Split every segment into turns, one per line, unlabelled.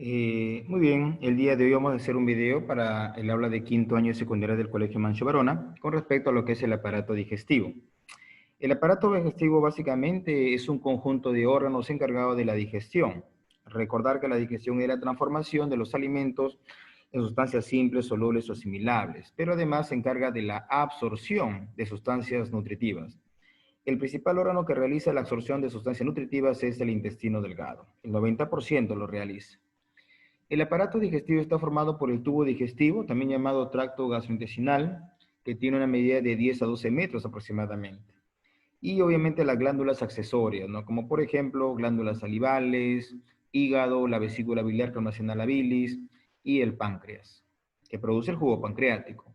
Muy bien, el día de hoy vamos a hacer un video para el aula de quinto año de secundaria del Colegio Mancho Varona con respecto a lo que es el aparato digestivo. El aparato digestivo básicamente es un conjunto de órganos encargados de la digestión. Recordar que la digestión es la transformación de los alimentos en sustancias simples, solubles o asimilables, pero además se encarga de la absorción de sustancias nutritivas. El principal órgano que realiza la absorción de sustancias nutritivas es el intestino delgado. El 90% lo realiza. El aparato digestivo está formado por el tubo digestivo, también llamado tracto gastrointestinal, que tiene una medida de 10 a 12 metros aproximadamente. Y obviamente las glándulas accesorias, ¿no? Como por ejemplo glándulas salivales, hígado, la vesícula biliar que almacena la bilis y el páncreas, que produce el jugo pancreático.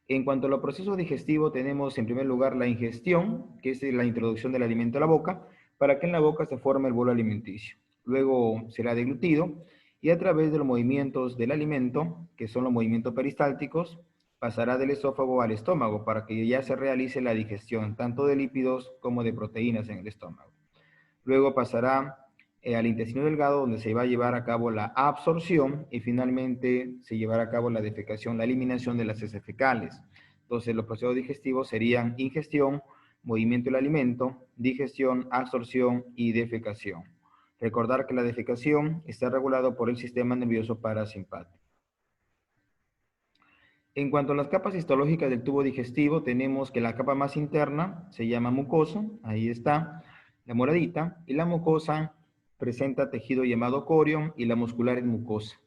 En cuanto a los procesos digestivos, tenemos en primer lugar la ingestión, que es la introducción del alimento a la boca, para que en la boca se forme el bolo alimenticio. Luego será deglutido y a través de los movimientos del alimento, que son los movimientos peristálticos, pasará del esófago al estómago para que ya se realice la digestión tanto de lípidos como de proteínas en el estómago. Luego pasará al intestino delgado donde se va a llevar a cabo la absorción y finalmente se llevará a cabo la defecación, la eliminación de las heces fecales. Entonces los procesos digestivos serían ingestión, movimiento del alimento, digestión, absorción y defecación. Recordar que la defecación está regulado por el sistema nervioso parasimpático. En cuanto a las capas histológicas del tubo digestivo, tenemos que la capa más interna se llama mucosa, ahí está, la moradita, y la mucosa presenta tejido llamado corion y la muscular es mucosa.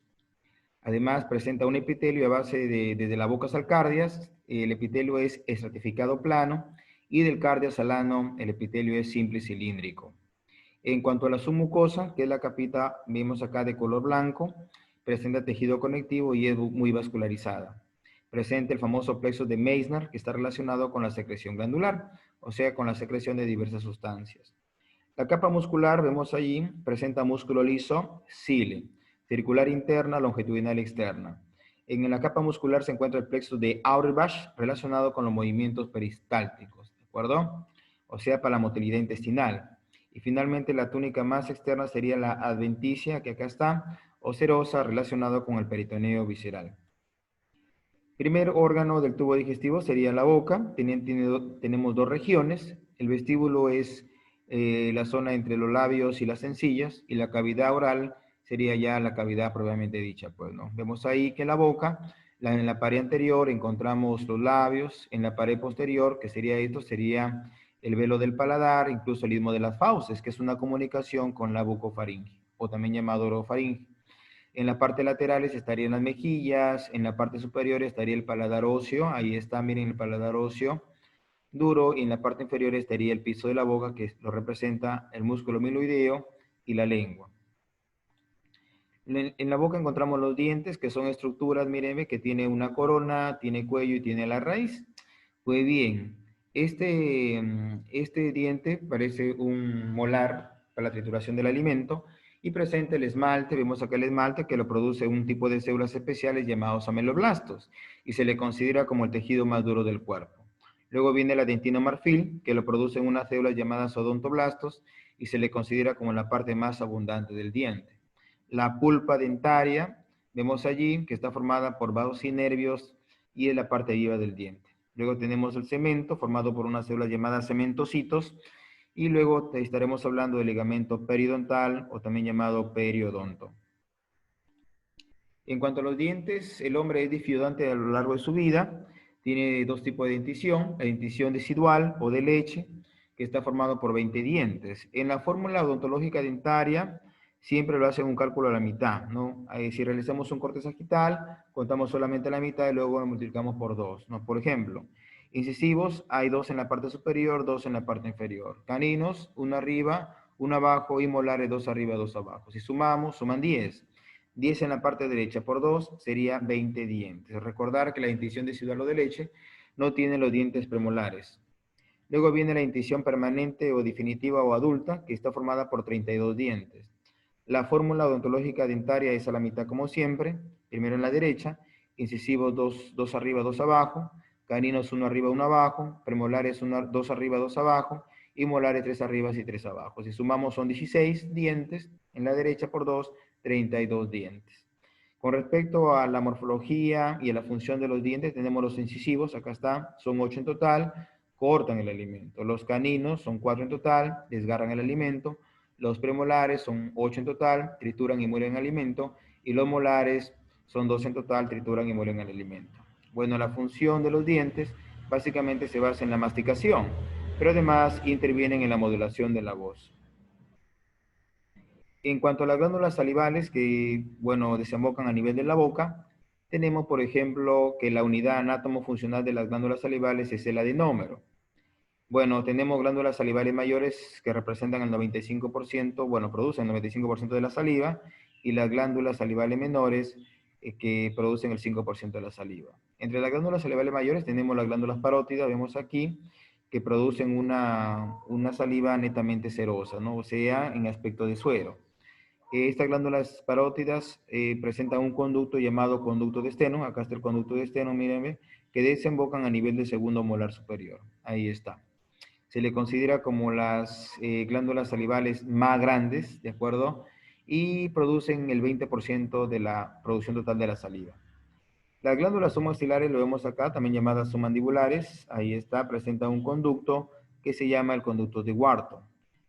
Además, presenta un epitelio a base desde la boca al cardias, el epitelio es estratificado plano, y del cardias al ano, el epitelio es simple y cilíndrico. En cuanto a la submucosa, que es la capita, vemos acá de color blanco, presenta tejido conectivo y es muy vascularizada. Presenta el famoso plexo de Meissner, que está relacionado con la secreción glandular, o sea, con la secreción de diversas sustancias. La capa muscular, vemos allí, presenta músculo liso, cile, circular interna, longitudinal externa. En la capa muscular se encuentra el plexo de Auerbach, relacionado con los movimientos peristálticos, ¿de acuerdo? O sea, para la motilidad intestinal. Y finalmente la túnica más externa sería la adventicia, que acá está, o serosa, relacionado con el peritoneo visceral. Primer órgano del tubo digestivo sería la boca. Tenemos dos regiones. El vestíbulo es la zona entre los labios y las encías, y la cavidad oral sería ya la cavidad propiamente dicha, pues, ¿no? Vemos ahí que la boca, en la pared anterior encontramos los labios, en la pared posterior, que sería esto, sería el velo del paladar, incluso el istmo de las fauces, que es una comunicación con la bucofaringe, o también llamado orofaringe. En la parte laterales estarían las mejillas, en la parte superior estaría el paladar óseo, ahí está, miren el paladar óseo duro, y en la parte inferior estaría el piso de la boca, que lo representa el músculo miloideo y la lengua. En la boca encontramos los dientes, que son estructuras, mírenme, que tiene una corona, tiene cuello y tiene la raíz. Pues bien, este diente parece un molar para la trituración del alimento y presenta el esmalte. Vemos acá el esmalte que lo produce un tipo de células especiales llamados ameloblastos y se le considera como el tejido más duro del cuerpo. Luego viene la dentina marfil, que lo producen unas células llamadas odontoblastos y se le considera como la parte más abundante del diente. La pulpa dentaria, vemos allí que está formada por vasos y nervios y es la parte viva del diente. Luego tenemos el cemento, formado por unas células llamadas cementocitos, y luego estaremos hablando del ligamento periodontal, o también llamado periodonto. En cuanto a los dientes, el hombre es difidodante a lo largo de su vida. Tiene dos tipos de dentición, la dentición decidual o de leche, que está formado por 20 dientes. En la fórmula odontológica dentaria, siempre lo hacen un cálculo a la mitad, ¿no? Si realizamos un corte sagital, contamos solamente la mitad y luego lo multiplicamos por 2, ¿no? Por ejemplo, incisivos, hay 2 en la parte superior, 2 en la parte inferior. Caninos, 1 arriba, 1 abajo, y molares, 2 arriba, 2 abajo. Si sumamos, suman 10. 10 en la parte derecha por 2 sería 20 dientes. Recordar que la dentición decidual o de leche no tiene los dientes premolares. Luego viene la dentición permanente o definitiva o adulta, que está formada por 32 dientes. La fórmula odontológica dentaria es a la mitad como siempre. Primero en la derecha, incisivos 2 arriba, 2 abajo, caninos 1 arriba, 1 abajo, premolares 2 arriba, 2 abajo, y molares 3 arriba y 3 abajo. Si sumamos son 16 dientes, en la derecha por 2, 32 dientes. Con respecto a la morfología y a la función de los dientes, tenemos los incisivos, acá está, son 8 en total, cortan el alimento. Los caninos son 4 en total, desgarran el alimento. Los premolares son 8 en total, trituran y muelen el alimento. Y los molares son 2 en total, trituran y muelen el alimento. Bueno, la función de los dientes básicamente se basa en la masticación, pero además intervienen en la modulación de la voz. En cuanto a las glándulas salivales que, bueno, desembocan a nivel de la boca, tenemos, por ejemplo, que la unidad anátomo-funcional de las glándulas salivales es el adenómero. Bueno, tenemos glándulas salivales mayores que representan el 95%, bueno, producen el 95% de la saliva, y las glándulas salivales menores que producen el 5% de la saliva. Entre las glándulas salivales mayores tenemos las glándulas parótidas, vemos aquí, que producen una saliva netamente serosa, ¿no? O sea, en aspecto de suero. Estas glándulas parótidas presentan un conducto llamado conducto de esteno, acá está el conducto de esteno, mírenme, que desembocan a nivel del segundo molar superior. Ahí está. Se le considera como las glándulas salivales más grandes, ¿de acuerdo? Y producen el 20% de la producción total de la saliva. Las glándulas submaxilares, lo vemos acá, también llamadas submandibulares, ahí está, presenta un conducto que se llama el conducto de Wharton,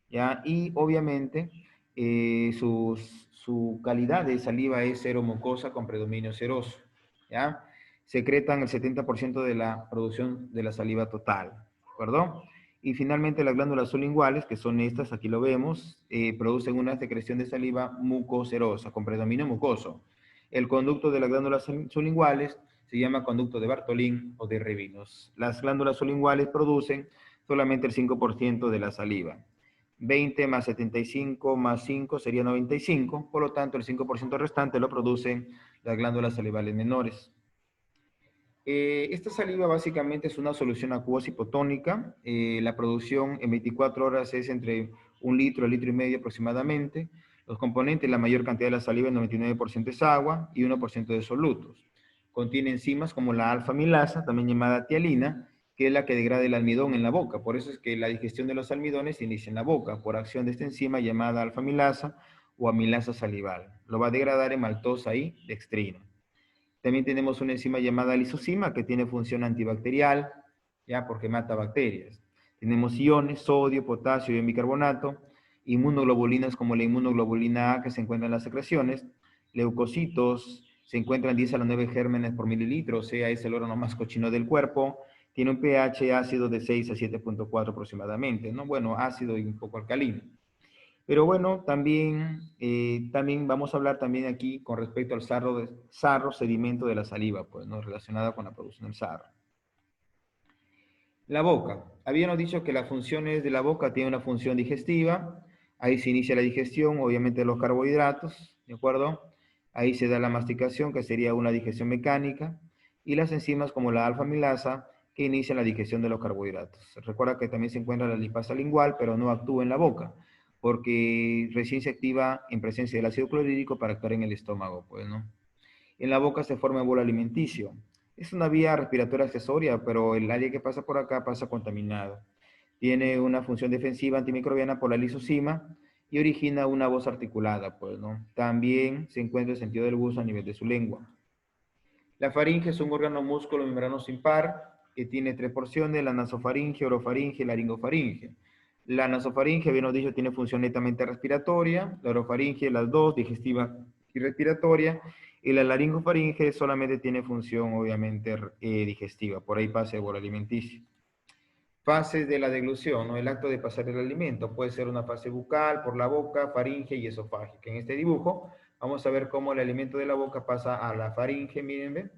¿ya? Y obviamente su calidad de saliva es seromucosa con predominio seroso, ¿ya? Secretan el 70% de la producción de la saliva total, ¿de acuerdo? Y finalmente las glándulas sublinguales, que son estas, aquí lo vemos, producen una secreción de saliva mucoserosa con predominio mucoso. El conducto de las glándulas sublinguales se llama conducto de Bartolín o de Revinos. Las glándulas sublinguales producen solamente el 5% de la saliva. 20 más 75 más 5 sería 95, por lo tanto el 5% restante lo producen las glándulas salivales menores. Esta saliva básicamente es una solución acuosa hipotónica. La producción en 24 horas es entre 1 litro a litro y medio aproximadamente. Los componentes, la mayor cantidad de la saliva, el 99% es agua y 1% de solutos. Contiene enzimas como la alfa-amilasa, también llamada tialina, que es la que degrada el almidón en la boca. Por eso es que la digestión de los almidones se inicia en la boca, por acción de esta enzima llamada alfa-amilasa o amilasa salival. Lo va a degradar en maltosa y dextrina. También tenemos una enzima llamada lisozima que tiene función antibacterial, ya porque mata bacterias. Tenemos iones, sodio, potasio y bicarbonato, inmunoglobulinas como la inmunoglobulina A que se encuentra en las secreciones, leucocitos, se encuentran 10 a la 9 gérmenes por mililitro, o sea, es el órgano más cochino del cuerpo, tiene un pH ácido de 6 a 7.4 aproximadamente, ¿no? Bueno, ácido y un poco alcalino. Pero bueno, también vamos a hablar también aquí con respecto al sarro sedimento de la saliva, pues, ¿no? Relacionada con la producción del sarro. La boca. Habíamos dicho que las funciones de la boca tienen una función digestiva. Ahí se inicia la digestión, obviamente, de los carbohidratos, ¿de acuerdo? Ahí se da la masticación, que sería una digestión mecánica. Y las enzimas como la alfa-amilasa, que inician la digestión de los carbohidratos. Recuerda que también se encuentra la lipasa lingual, pero no actúa en la boca, porque recién se activa en presencia del ácido clorhídrico para actuar en el estómago, pues, ¿no? En la boca se forma el bolo alimenticio. Es una vía respiratoria accesoria, pero el área que pasa por acá pasa contaminado. Tiene una función defensiva antimicrobiana por la lisozima y origina una voz articulada, pues, ¿no? También se encuentra el sentido del gusto a nivel de su lengua. La faringe es un órgano músculo membranoso impar que tiene 3 porciones, la nasofaringe, orofaringe y laringofaringe. La nasofaringe, bien dicho, tiene función netamente respiratoria, la orofaringe, las dos, digestiva y respiratoria, y la laringofaringe solamente tiene función, obviamente, digestiva, por ahí pasa el bolo alimenticio. Fases de la deglución, ¿no? El acto de pasar el alimento puede ser una fase bucal, por la boca, faringe y esofágica. En este dibujo vamos a ver cómo el alimento de la boca pasa a la faringe, miren, ¿ven?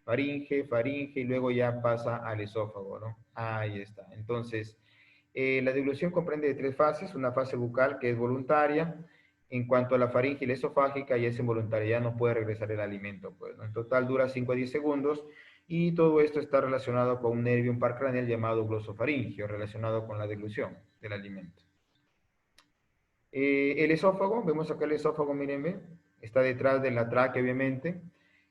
Faringe, y luego ya pasa al esófago, ¿no? Ahí está. Entonces, la deglución comprende de 3 fases, una fase bucal que es voluntaria, en cuanto a la faringe y la esofágica ya es involuntaria, ya no puede regresar el alimento, pues, ¿no? En total dura 5 a 10 segundos, y todo esto está relacionado con un nervio, un par craneal llamado glosofaringio, relacionado con la deglución del alimento. El esófago, vemos acá el esófago, mírenme, está detrás de la tráquea, obviamente,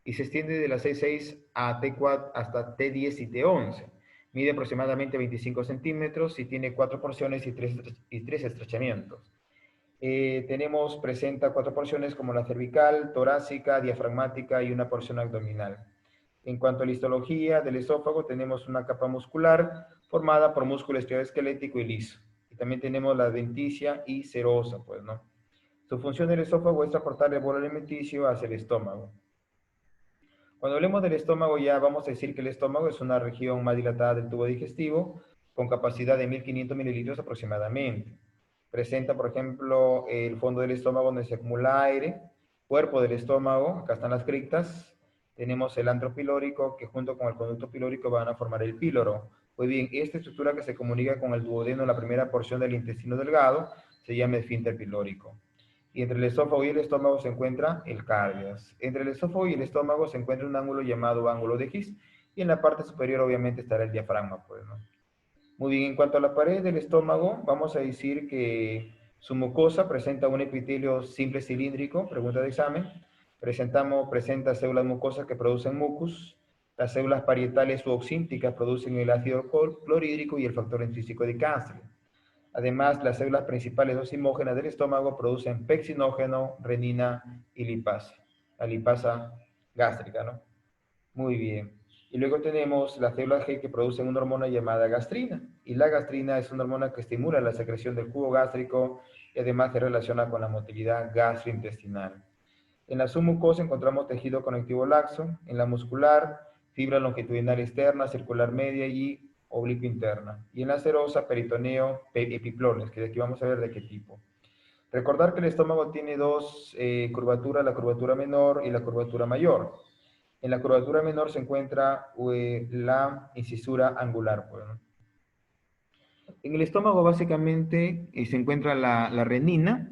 y se extiende de la C6 a T4 hasta T10 y T11. Mide aproximadamente 25 centímetros y tiene 4 porciones y tres estrechamientos. Presenta 4 porciones como la cervical, torácica, diafragmática y una porción abdominal. En cuanto a la histología del esófago, tenemos una capa muscular formada por músculo esquelético y liso. Y también tenemos la denticia y serosa, pues, ¿no? Su función del esófago es transportar el bolo alimenticio hacia el estómago. Cuando hablemos del estómago, ya vamos a decir que el estómago es una región más dilatada del tubo digestivo, con capacidad de 1500 mililitros aproximadamente. Presenta, por ejemplo, el fondo del estómago donde se acumula aire, cuerpo del estómago, acá están las criptas, tenemos el antro pilórico que junto con el conducto pilórico van a formar el píloro. Pues bien, esta estructura que se comunica con el duodeno, la primera porción del intestino delgado, se llama esfínter pilórico. Y entre el esófago y el estómago se encuentra el cardias. Entre el esófago y el estómago se encuentra un ángulo llamado ángulo de His, y en la parte superior obviamente estará el diafragma, pues, ¿no? Muy bien, en cuanto a la pared del estómago, vamos a decir que su mucosa presenta un epitelio simple cilíndrico, pregunta de examen. Presenta células mucosas que producen mucus. Las células parietales u oxínticas producen el ácido clorhídrico y el factor intrínseco de cáncer. Además, las células principales ocimógenas del estómago producen pexinógeno, renina y lipasa. La lipasa gástrica, ¿no? Muy bien. Y luego tenemos las células G que producen una hormona llamada gastrina. Y la gastrina es una hormona que estimula la secreción del jugo gástrico y además se relaciona con la motilidad gastrointestinal. En la submucosa encontramos tejido conectivo laxo, en la muscular, fibra longitudinal externa, circular media y oblicuo interna. Y en la serosa, peritoneo, epiplones, que de aquí vamos a ver de qué tipo. Recordar que el estómago tiene dos curvaturas, la curvatura menor y la curvatura mayor. En la curvatura menor se encuentra la incisura angular. Bueno. En el estómago básicamente se encuentra la renina,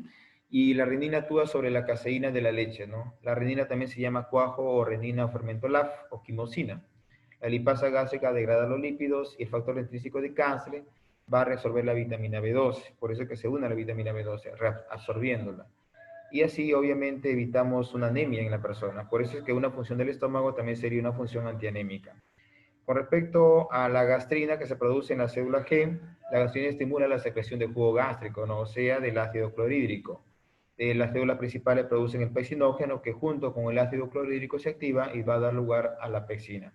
y la renina actúa sobre la caseína de la leche, ¿no? La renina también se llama cuajo o renina o fermento LAF o quimosina. La lipasa gástrica degrada los lípidos y el factor intrínseco de cáncer va a reabsorber la vitamina B12, por eso es que se une a la vitamina B12, absorbiéndola. Y así obviamente evitamos una anemia en la persona. Por eso es que una función del estómago también sería una función antianémica. Con respecto a la gastrina que se produce en la célula G, la gastrina estimula la secreción de jugo gástrico, ¿no? O sea, del ácido clorhídrico. Las células principales producen el pexinógeno que junto con el ácido clorhídrico se activa y va a dar lugar a la pexina.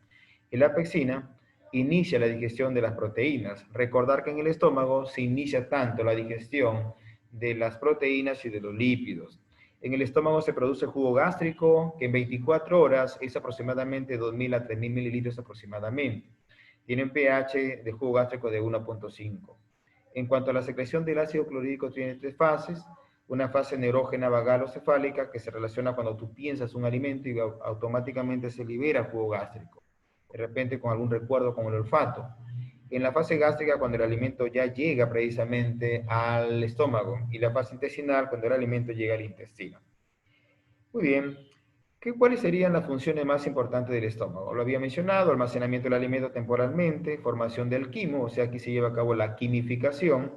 Y la pexina inicia la digestión de las proteínas. Recordar que en el estómago se inicia tanto la digestión de las proteínas y de los lípidos. En el estómago se produce jugo gástrico, que en 24 horas es aproximadamente 2.000 a 3.000 mililitros aproximadamente. Tiene un pH de jugo gástrico de 1.5. En cuanto a la secreción del ácido clorhídrico, tiene tres fases. Una fase neurógena vagal o cefálica, que se relaciona cuando tú piensas un alimento y automáticamente se libera jugo gástrico, de repente con algún recuerdo como el olfato. En la fase gástrica, cuando el alimento ya llega precisamente al estómago, y la fase intestinal, cuando el alimento llega al intestino. Muy bien. ¿Cuáles serían las funciones más importantes del estómago? Lo había mencionado: almacenamiento del alimento temporalmente, formación del quimo, o sea, aquí se lleva a cabo la quimificación.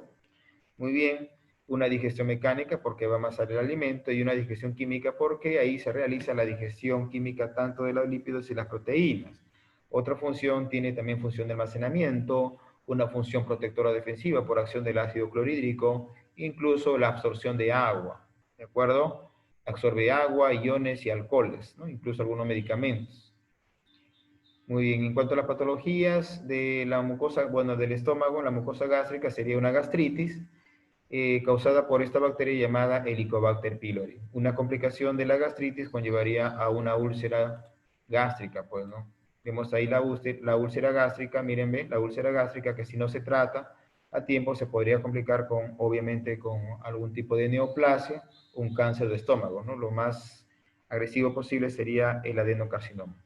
Muy bien. Una digestión mecánica porque va a amasar el alimento, y una digestión química porque ahí se realiza la digestión química tanto de los lípidos y las proteínas. Otra función tiene también función de almacenamiento, una función protectora defensiva por acción del ácido clorhídrico, incluso la absorción de agua, ¿de acuerdo? Absorbe agua, iones y alcoholes, ¿no? Incluso algunos medicamentos. Muy bien, en cuanto a las patologías de la mucosa, bueno, del estómago, la mucosa gástrica sería una gastritis causada por esta bacteria llamada Helicobacter pylori. Una complicación de la gastritis conllevaría a una úlcera gástrica, pues, ¿no? Vemos ahí la úlcera gástrica, mírenme, la úlcera gástrica, que si no se trata a tiempo se podría complicar con, obviamente, con algún tipo de neoplasia, un cáncer de estómago, ¿no? Lo más agresivo posible sería el adenocarcinoma.